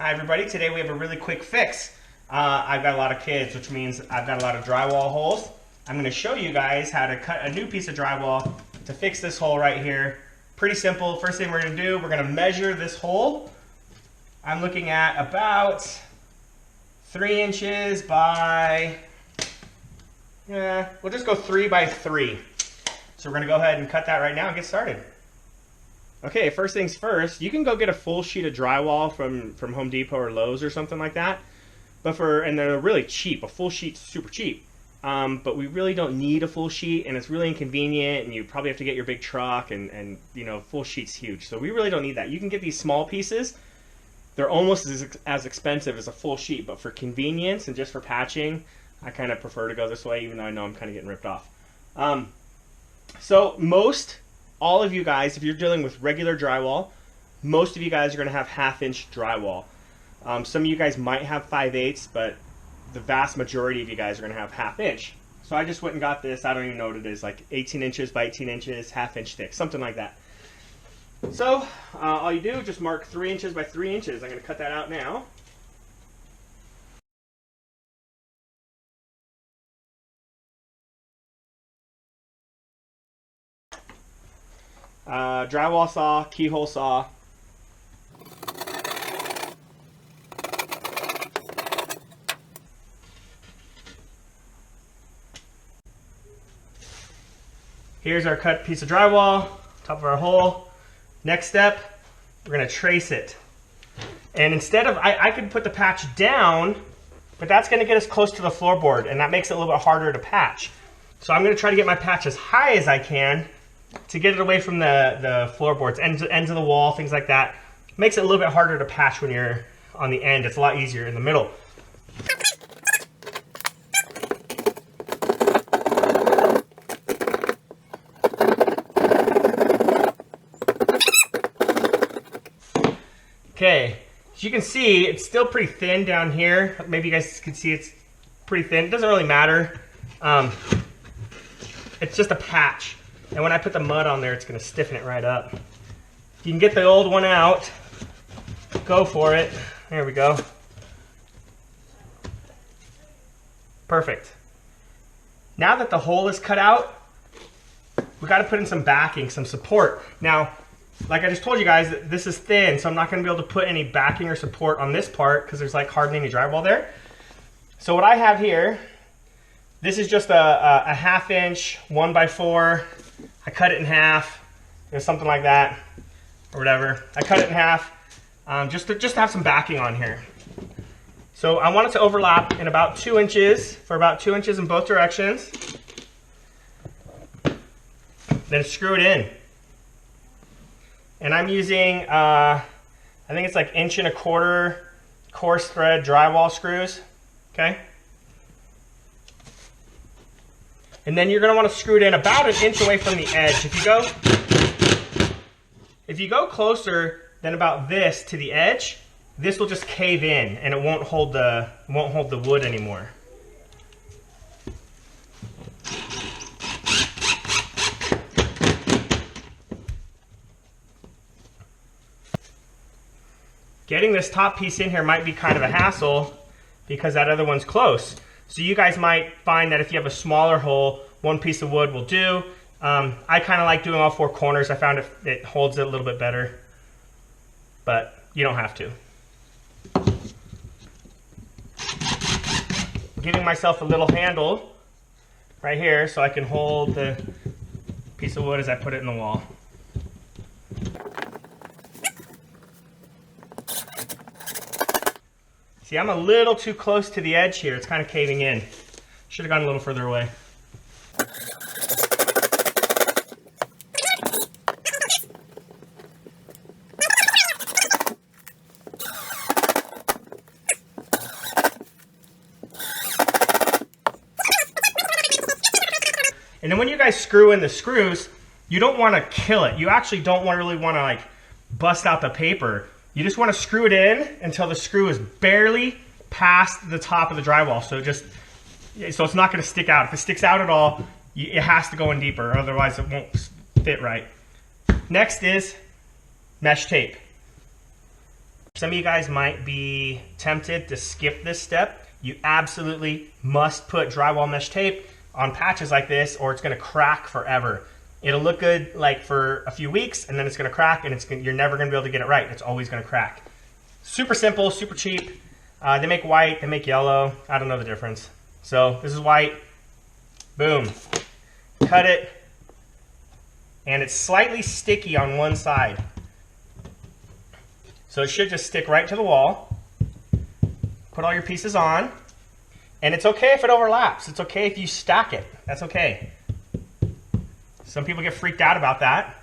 Hi everybody, today we have a really quick fix. I've got a lot of kids, which means I've got a lot of drywall holes. I'm going to show you guys how to cut a new piece of drywall to fix this hole right here. Pretty simple. First thing we're going to do, we're going to measure this hole. I'm looking at about 3 inches by, we'll just go 3 by 3. So we're going to go ahead and cut that right now and get started. Okay, first things first, you can go get a full sheet of drywall from Home Depot or Lowe's or something like that. And they're really cheap. A full sheet's super cheap. But we really don't need a full sheet, and it's really inconvenient, and you probably have to get your big truck, and you know, full sheet's huge. So we really don't need that. You can get these small pieces. They're almost as expensive as a full sheet, but for convenience and just for patching, I kind of prefer to go this way, even though I know I'm kind of getting ripped off. All of you guys, if you're dealing with regular drywall, most of you guys are going to have 1/2-inch drywall. Some of you guys might have 5/8, but the vast majority of you guys are going to have 1/2 inch. So I just went and got this. I don't even know what it is, like 18 inches by 18 inches, 1/2 inch thick, something like that. So all you do, just mark 3 inches by 3 inches. I'm going to cut that out now. Drywall saw, keyhole saw. Here's our cut piece of drywall, top of our hole. Next step, we're gonna trace it. And instead of, I could put the patch down, but that's gonna get us close to the floorboard, and that makes it a little bit harder to patch. So I'm gonna try to get my patch as high as I can to get it away from the floorboards, ends of the wall, things like that. Makes it a little bit harder to patch when you're on the end. It's a lot easier in the middle. Okay, as you can see, it's still pretty thin down here. Maybe you guys can see it's pretty thin. It doesn't really matter. It's just a patch. And when I put the mud on there, it's going to stiffen it right up. You can get the old one out. Go for it. There we go. Perfect. Now that the hole is cut out, we got to put in some backing, some support. Now, like I just told you guys, this is thin, so I'm not going to be able to put any backing or support on this part because there's like hardly any drywall there. So what I have here, this is just a 1/2 inch 1x4. I cut it in half, or something like that, or whatever. I cut it in half just to have some backing on here. So I want it to overlap in about 2 inches, for about 2 inches in both directions. Then screw it in. And I'm using, I think it's like 1.25" coarse thread drywall screws, okay? And then you're going to want to screw it in about 1 inch away from the edge. If you go closer than about this to the edge, this will just cave in and it won't hold the wood anymore. Getting this top piece in here might be kind of a hassle because that other one's close. So you guys might find that if you have a smaller hole, 1 piece of wood will do. I kind of like doing all 4 corners. I found it holds it a little bit better, but you don't have to. Giving myself a little handle right here so I can hold the piece of wood as I put it in the wall. See, I'm a little too close to the edge here. It's kind of caving in. Should have gone a little further away. And then when you guys screw in the screws, you don't want to kill it. You actually don't really want to like bust out the paper. You just want to screw it in until the screw is barely past the top of the drywall. So it's not going to stick out. If it sticks out at all, it has to go in deeper, otherwise it won't fit right. Next is mesh tape. Some of you guys might be tempted to skip this step. You absolutely must put drywall mesh tape on patches like this or it's gonna crack forever. It'll look good like for a few weeks and then it's gonna crack and you're never gonna be able to get it right. It's always gonna crack. Super simple, super cheap. They make white, they make yellow. I don't know the difference. So this is white, boom. Cut it, and it's slightly sticky on one side. So it should just stick right to the wall. Put all your pieces on, and it's okay if it overlaps. It's okay if you stack it. That's okay. Some people get freaked out about that,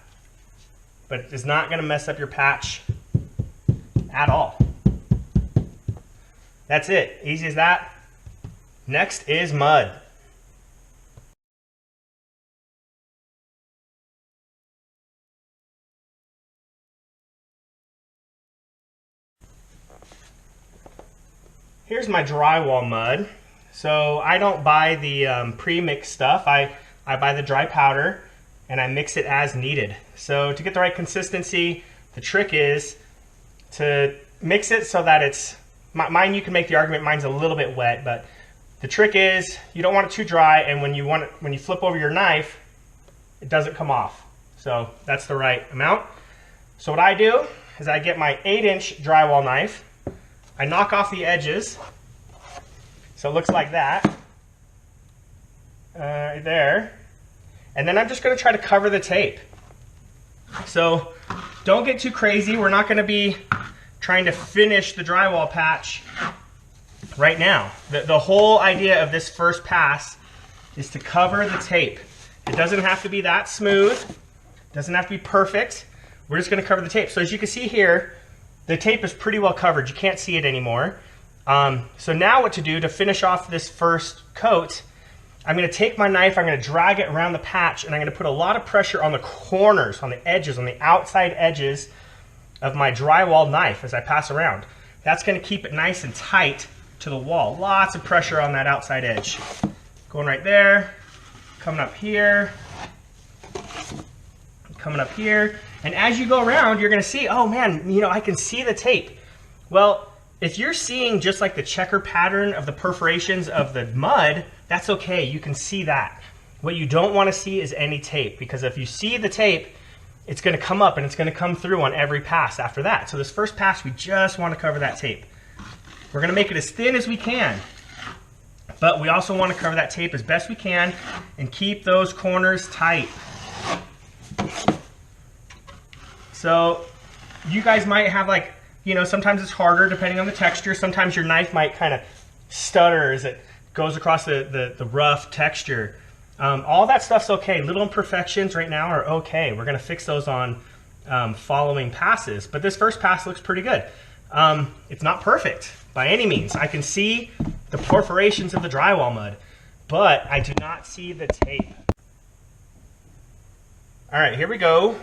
but it's not gonna mess up your patch at all. That's it, easy as that. Next is mud. Here's my drywall mud. So I don't buy the pre-mixed stuff. I buy the dry powder and I mix it as needed. So to get the right consistency, the trick is to mix it so that it's, mine you can make the argument mine's a little bit wet, but the trick is you don't want it too dry, and when you flip over your knife, it doesn't come off. So that's the right amount. So what I do is I get my 8-inch drywall knife. I knock off the edges, so it looks like that, right there. And then I'm just gonna try to cover the tape. So don't get too crazy. We're not gonna be trying to finish the drywall patch right now. The whole idea of this first pass is to cover the tape. It doesn't have to be that smooth, doesn't have to be perfect. We're just gonna cover the tape. So as you can see here, the tape is pretty well covered. You can't see it anymore. So now what to do to finish off this first coat, I'm gonna take my knife, I'm gonna drag it around the patch, and I'm gonna put a lot of pressure on the corners, on the edges, on the outside edges of my drywall knife as I pass around. That's gonna keep it nice and tight to the wall. Lots of pressure on that outside edge. Going right there, coming up here, coming up here. And as you go around, you're gonna see, oh man, you know, I can see the tape. Well, if you're seeing just like the checker pattern of the perforations of the mud, that's okay, you can see that. What you don't wanna see is any tape, because if you see the tape, it's gonna come up and it's gonna come through on every pass after that. So this first pass, we just wanna cover that tape. We're gonna make it as thin as we can, but we also wanna cover that tape as best we can and keep those corners tight. So you guys might have like, you know, sometimes it's harder depending on the texture. Sometimes your knife might kind of stutter as it goes across the rough texture. All that stuff's okay. Little imperfections right now are okay. We're gonna fix those on following passes, but this first pass looks pretty good. It's not perfect by any means. I can see the perforations of the drywall mud, but I do not see the tape. All right, here we go.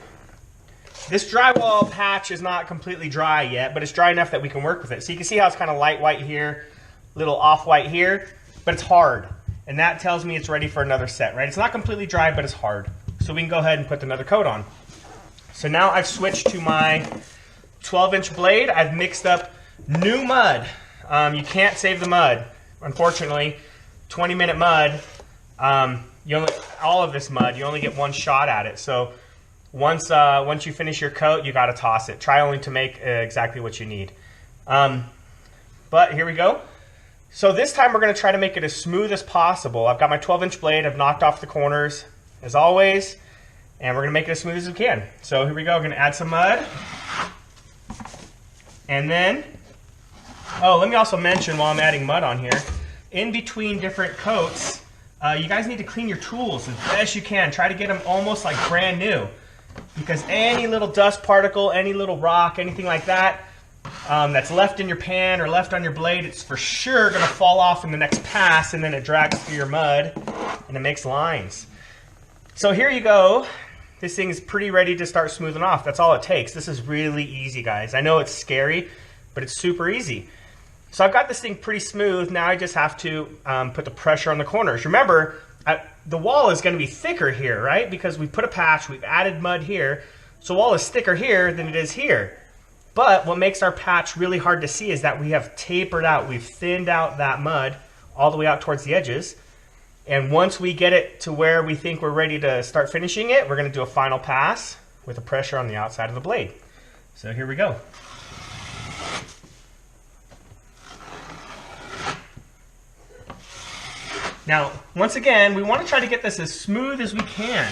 This drywall patch is not completely dry yet, but it's dry enough that we can work with it. So you can see how it's kind of light white here, little off white here, but it's hard. And that tells me it's ready for another set, right? It's not completely dry, but it's hard. So we can go ahead and put another coat on. So now I've switched to my 12-inch blade. I've mixed up new mud. You can't save the mud, unfortunately. 20-minute mud, all of this mud, you only get one shot at it. So once you finish your coat, you gotta toss it. Try only to make exactly what you need. But here we go. So this time we're gonna try to make it as smooth as possible. I've got my 12-inch blade, I've knocked off the corners, as always, and we're gonna make it as smooth as we can. So here we go, we're gonna add some mud. And then, oh, let me also mention while I'm adding mud on here, in between different coats, you guys need to clean your tools as best you can. Try to get them almost like brand new, because any little dust particle, any little rock, anything like that, that's left in your pan or left on your blade, it's for sure gonna fall off in the next pass, and then it drags through your mud and it makes lines. So here you go. This thing is pretty ready to start smoothing off. That's all it takes. This is really easy, guys. I know it's scary, but it's super easy. So I've got this thing pretty smooth. Now I just have to put the pressure on the corners. Remember, the wall is gonna be thicker here, right? Because we put a patch, we've added mud here. So wall is thicker here than it is here. But what makes our patch really hard to see is that we have tapered out, we've thinned out that mud all the way out towards the edges. And once we get it to where we think we're ready to start finishing it, we're gonna do a final pass with the pressure on the outside of the blade. So here we go. Now, once again, we want to try to get this as smooth as we can.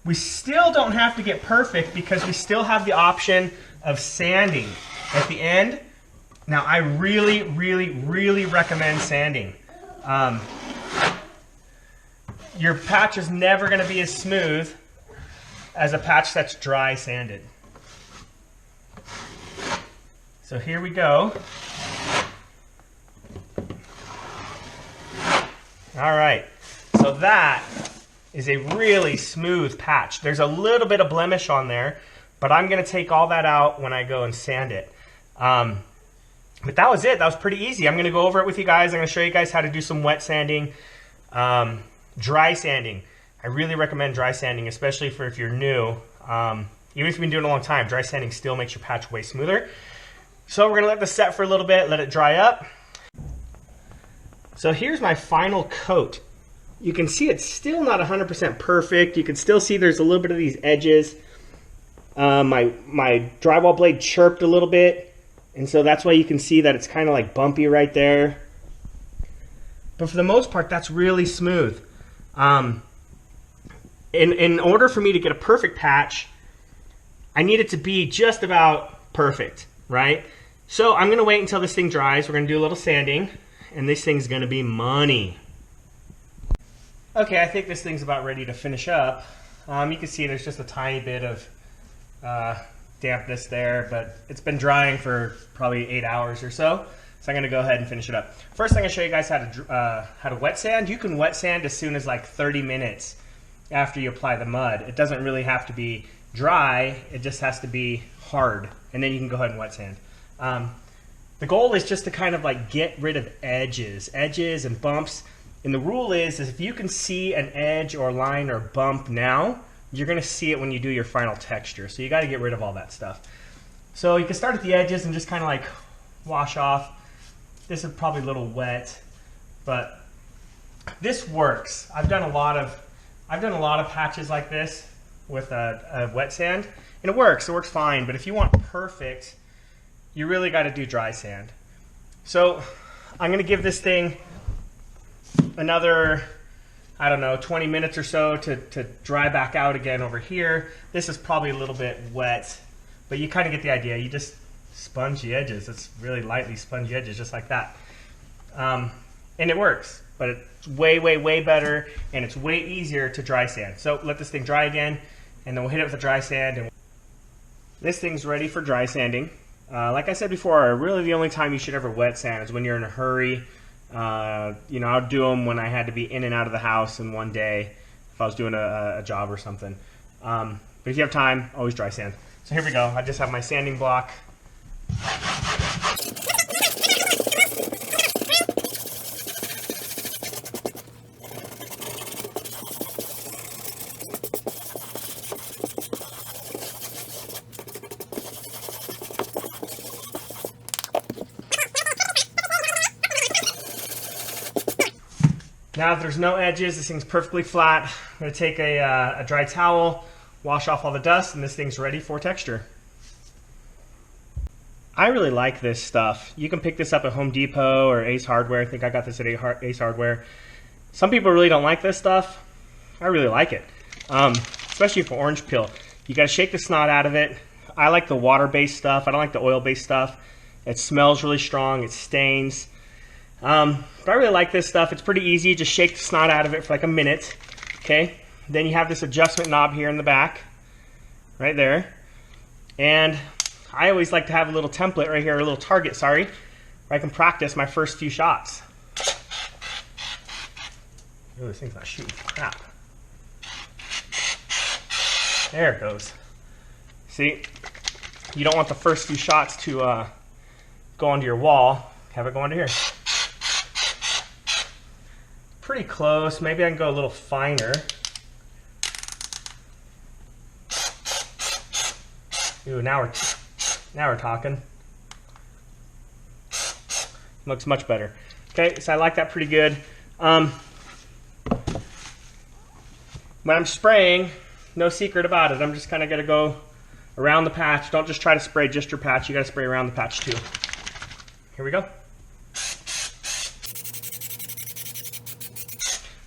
We still don't have to get perfect because we still have the option of sanding at the end. Now, I really, really, really recommend sanding. Your patch is never going to be as smooth as a patch that's dry sanded. So here we go. All right, so that is a really smooth patch. There's a little bit of blemish on there, but I'm gonna take all that out when I go and sand it. But that was it, that was pretty easy. I'm gonna go over it with you guys. I'm gonna show you guys how to do some wet sanding, dry sanding. I really recommend dry sanding, especially for if you're new. Even if you've been doing it a long time, dry sanding still makes your patch way smoother. So we're gonna let this set for a little bit, let it dry up. So here's my final coat. You can see it's still not 100% perfect. You can still see there's a little bit of these edges. My drywall blade chirped a little bit, and so that's why you can see that it's kind of like bumpy right there. But for the most part, that's really smooth. In order for me to get a perfect patch, I need it to be just about perfect, right? So I'm gonna wait until this thing dries. We're gonna do a little sanding, and this thing's gonna be money. Okay, I think this thing's about ready to finish up. You can see there's just a tiny bit of dampness there, but it's been drying for probably 8 hours or so. So I'm gonna go ahead and finish it up. First, I'm gonna show you guys how to wet sand. You can wet sand as soon as like 30 minutes after you apply the mud. It doesn't really have to be dry, it just has to be hard, and then you can go ahead and wet sand. The goal is just to kind of like get rid of edges and bumps. And the rule is if you can see an edge or line or bump now, you're gonna see it when you do your final texture. So you gotta get rid of all that stuff. So you can start at the edges and just kind of like wash off. This is probably a little wet, but this works. I've done a lot of patches like this with a wet sand, and it works fine. But if you want perfect, you really got to do dry sand. So I'm going to give this thing another, I don't know, 20 minutes or so to dry back out again over here. This is probably a little bit wet, but you kind of get the idea. You just sponge the edges. It's really lightly sponge edges, just like that. And it works, but it's way, way, way better, and it's way easier to dry sand. So let this thing dry again, and then we'll hit it with the dry sand. And this thing's ready for dry sanding. Like I said before, really the only time you should ever wet sand is when you're in a hurry. You know, I'll do them when I had to be in and out of the house in one day, if I was doing a job or something. But if you have time, always dry sand. So here we go. I just have my sanding block. Now if there's no edges, this thing's perfectly flat. I'm going to take a dry towel, wash off all the dust, and this thing's ready for texture. I really like this stuff. You can pick this up at Home Depot or Ace Hardware. I think I got this at Ace Hardware. Some people really don't like this stuff. I really like it, especially for orange peel. You got to shake the snot out of it. I like the water-based stuff. I don't like the oil-based stuff. It smells really strong. It stains. But I really like this stuff. It's pretty easy. Just shake the snot out of it for like a minute. Okay. Then you have this adjustment knob here in the back, right there. And I always like to have a little template right here, a little target, sorry, where I can practice my first few shots. Oh, this thing's not shooting. Crap. There it goes. See, you don't want the first few shots to go onto your wall. Have it go onto here. Pretty close. Maybe I can go a little finer. Ooh, now we're Now we're talking. Looks much better. Okay, so I like that pretty good. When I'm spraying, no secret about it. I'm just kind of going to go around the patch. Don't just try to spray just your patch. You got to spray around the patch too. Here we go.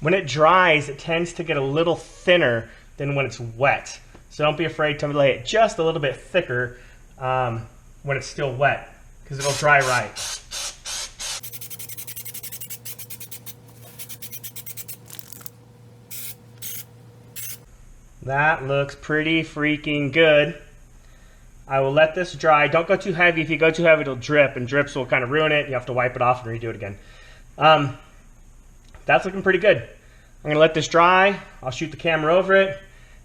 When it dries, it tends to get a little thinner than when it's wet. So don't be afraid to lay it just a little bit thicker when it's still wet, because it'll dry right. That looks pretty freaking good. I will let this dry. Don't go too heavy. If you go too heavy, it'll drip, and drips will kind of ruin it. You have to wipe it off and redo it again. That's looking pretty good. I'm going to let this dry. I'll shoot the camera over it,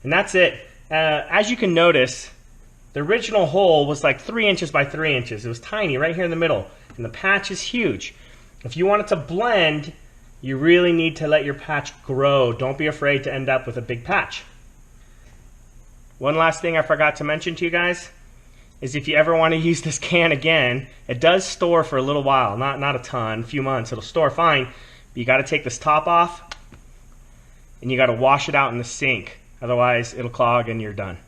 and that's it. As you can notice, the original hole was like 3 inches by 3 inches. It was tiny right here in the middle, and the patch is huge. If you want it to blend, you really need to let your patch grow. Don't be afraid to end up with a big patch. One last thing I forgot to mention to you guys is if you ever want to use this can again, it does store for a little while, not a ton, a few months. It'll store fine, but you got to take this top off and you got to wash it out in the sink. Otherwise, it'll clog and you're done.